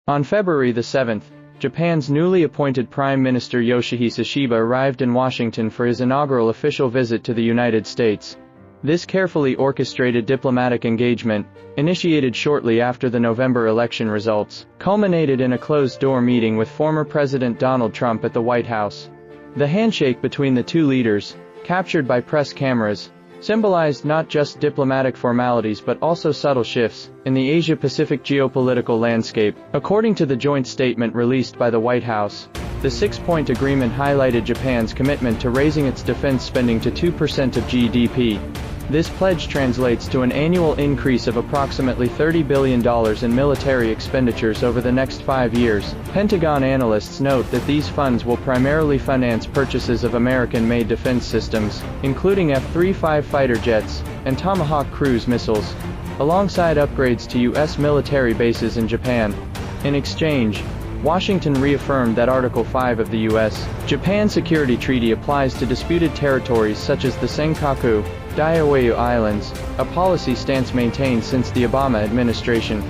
On February the 7th, Japan's newly appointed Prime Minister Yoshihisa Shiba arrived in Washington for his inaugural official visit to the United States. This carefully orchestrated diplomatic engagement, initiated shortly after the November election results, culminated in a closed-door meeting with former President Donald Trump at the White House. The handshake between the two leaders, captured by press cameras, symbolized not just diplomatic formalities but also subtle shifts in the Asia-Pacific geopolitical landscape. According to the joint statement released by the White House, the six-point agreement highlighted Japan's commitment to raising its defense spending to 2% of GDP. This pledge translates to an annual increase of approximately $30 billion in military expenditures over the next 5 years. Pentagon analysts note that these funds will primarily finance purchases of American-made defense systems, including F-35 fighter jets and Tomahawk cruise missiles, alongside upgrades to U.S. military bases in Japan. In exchange, Washington reaffirmed that Article 5 of the U.S.-Japan Security Treaty applies to disputed territories such as the Senkaku, Diaoyu Islands, a policy stance maintained since the Obama administration.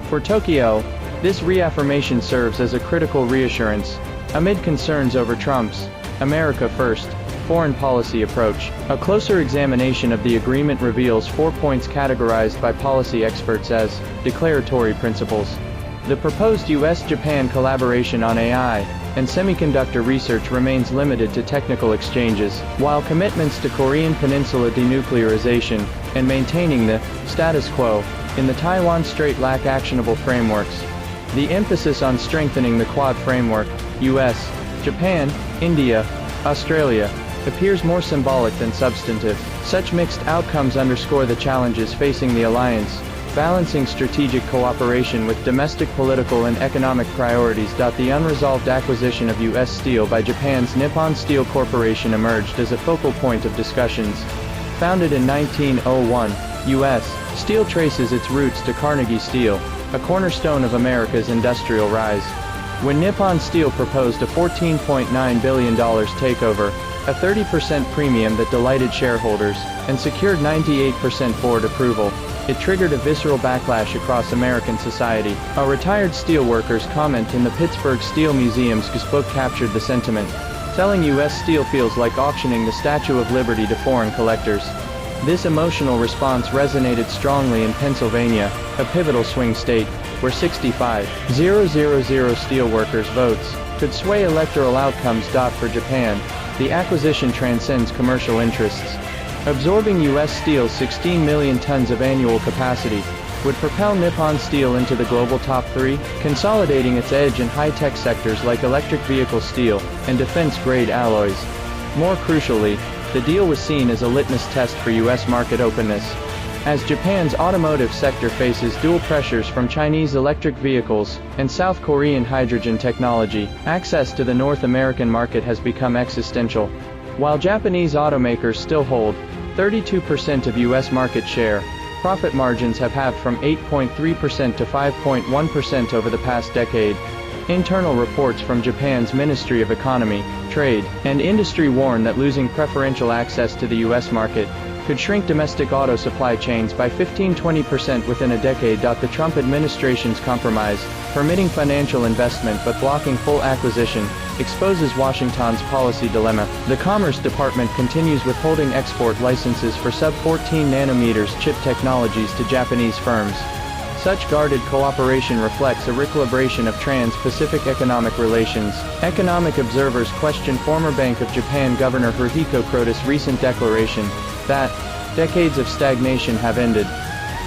For Tokyo, this reaffirmation serves as a critical reassurance, amid concerns over Trump's America First foreign policy approach. A closer examination of the agreement reveals 4 points categorized by policy experts as declaratory principles. The proposed U.S.-Japan collaboration on AI and semiconductor research remains limited to technical exchanges, while commitments to Korean Peninsula denuclearization and maintaining the status quo in the Taiwan Strait lack actionable frameworks. The emphasis on strengthening the Quad framework, U.S., Japan, India, Australia, appears more symbolic than substantive. Such mixed outcomes underscore the challenges facing the alliance, balancing strategic cooperation with domestic political and economic priorities. The unresolved acquisition of U.S. steel by Japan's Nippon Steel Corporation emerged as a focal point of discussions. Founded in 1901, U.S. Steel traces its roots to Carnegie Steel, a cornerstone of America's industrial rise. When Nippon Steel proposed a $14.9 billion takeover, a 30% premium that delighted shareholders, and secured 98% board approval, it triggered a visceral backlash across American society. A retired steelworker's comment in the Pittsburgh Steel Museum's book captured the sentiment. Selling U.S. steel feels like auctioning the Statue of Liberty to foreign collectors. This emotional response resonated strongly in Pennsylvania, a pivotal swing state, where 65,000 steelworkers' votes could sway electoral outcomes. For Japan, the acquisition transcends commercial interests. Absorbing U.S. Steel's 16 million tons of annual capacity would propel Nippon Steel into the global top 3, consolidating its edge in high-tech sectors like electric vehicle steel and defense-grade alloys. More crucially, the deal was seen as a litmus test for U.S. market openness. As Japan's automotive sector faces dual pressures from Chinese electric vehicles and South Korean hydrogen technology, access to the North American market has become existential. While Japanese automakers still hold 32% of U.S. market share, profit margins have halved from 8.3% to 5.1% over the past decade. Internal reports from Japan's Ministry of Economy, Trade, and Industry warn that losing preferential access to the U.S. market could shrink domestic auto supply chains by 15–20% within a decade. The Trump administration's compromise, permitting financial investment but blocking full acquisition, exposes Washington's policy dilemma. The Commerce Department continues withholding export licenses for sub-14 nanometers chip technologies to Japanese firms. Such guarded cooperation reflects a recalibration of trans-Pacific economic relations. Economic observers question former Bank of Japan Governor Hirohiko Kuroda's recent declaration that decades of stagnation have ended.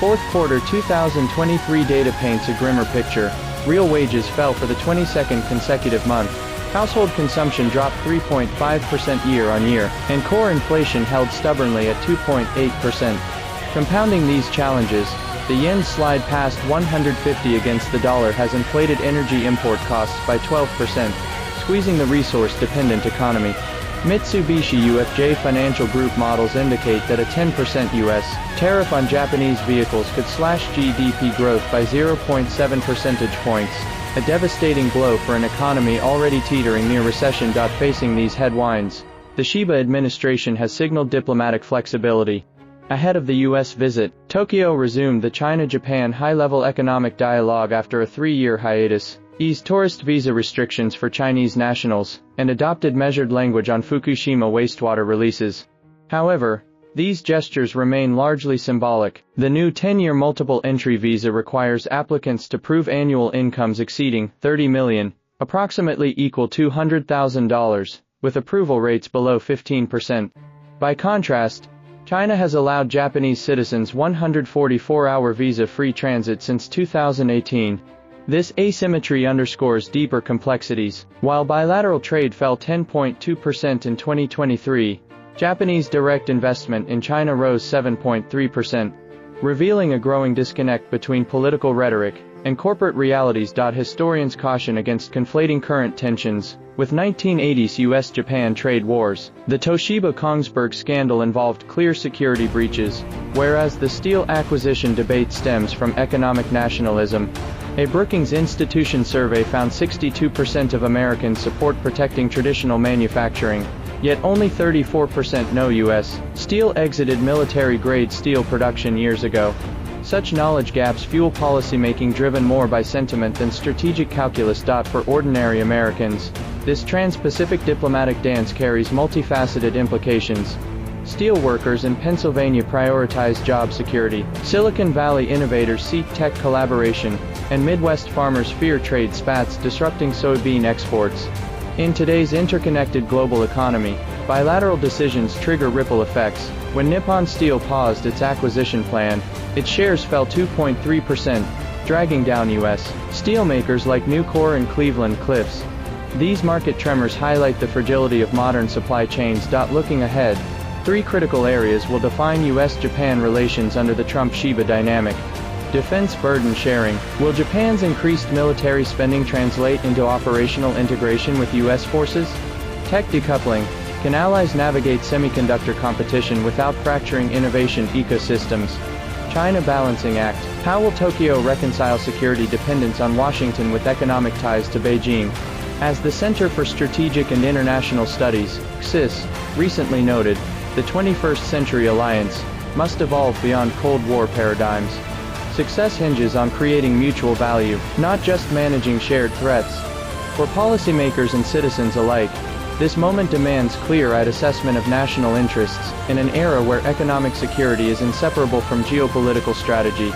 Fourth quarter 2023 data paints a grimmer picture. Real wages fell for the 22nd consecutive month. Household consumption dropped 3.5% year-on-year, and core inflation held stubbornly at 2.8%. Compounding these challenges, the yen's slide past 150 against the dollar has inflated energy import costs by 12%, squeezing the resource-dependent economy. Mitsubishi UFJ Financial Group models indicate that a 10% U.S. tariff on Japanese vehicles could slash GDP growth by 0.7 percentage points, a devastating blow for an economy already teetering near recession. Facing these headwinds, the Shiba administration has signaled diplomatic flexibility. Ahead of the U.S. visit, Tokyo resumed the China-Japan high-level economic dialogue after a 3-year hiatus. eased tourist visa restrictions for Chinese nationals, and adopted measured language on Fukushima wastewater releases. However, these gestures remain largely symbolic. The new 10-year multiple entry visa requires applicants to prove annual incomes exceeding $30 million, approximately equal to $200,000, with approval rates below 15%. By contrast, China has allowed Japanese citizens 144-hour visa-free transit since 2018. This asymmetry underscores deeper complexities. While bilateral trade fell 10.2% in 2023, Japanese direct investment in China rose 7.3%, revealing a growing disconnect between political rhetoric and corporate realities. Historians caution against conflating current tensions with 1980s US-Japan trade wars. The Toshiba Kongsberg scandal involved clear security breaches, whereas the steel acquisition debate stems from economic nationalism. A Brookings Institution survey found 62% of Americans support protecting traditional manufacturing, yet only 34% know U.S. Steel exited military-grade steel production years ago. Such knowledge gaps fuel policymaking driven more by sentiment than strategic calculus. For ordinary Americans, this trans-Pacific diplomatic dance carries multifaceted implications. Steel workers in Pennsylvania prioritize job security, Silicon Valley innovators seek tech collaboration, and Midwest farmers fear trade spats disrupting soybean exports. In today's interconnected global economy, bilateral decisions trigger ripple effects. When Nippon Steel paused its acquisition plan, its shares fell 2.3%, dragging down U.S. steelmakers like Nucor and Cleveland-Cliffs. These market tremors highlight the fragility of modern supply chains. Looking ahead, three critical areas will define U.S.-Japan relations under the Trump-Shiba dynamic. Defense burden sharing. Will Japan's increased military spending translate into operational integration with U.S. forces? Tech decoupling. Can allies navigate semiconductor competition without fracturing innovation ecosystems? China Balancing Act. How will Tokyo reconcile security dependence on Washington with economic ties to Beijing? As the Center for Strategic and International Studies, CSIS, recently noted, the 21st century alliance must evolve beyond Cold War paradigms. Success hinges on creating mutual value, not just managing shared threats. For policymakers and citizens alike, this moment demands clear-eyed assessment of national interests in an era where economic security is inseparable from geopolitical strategy.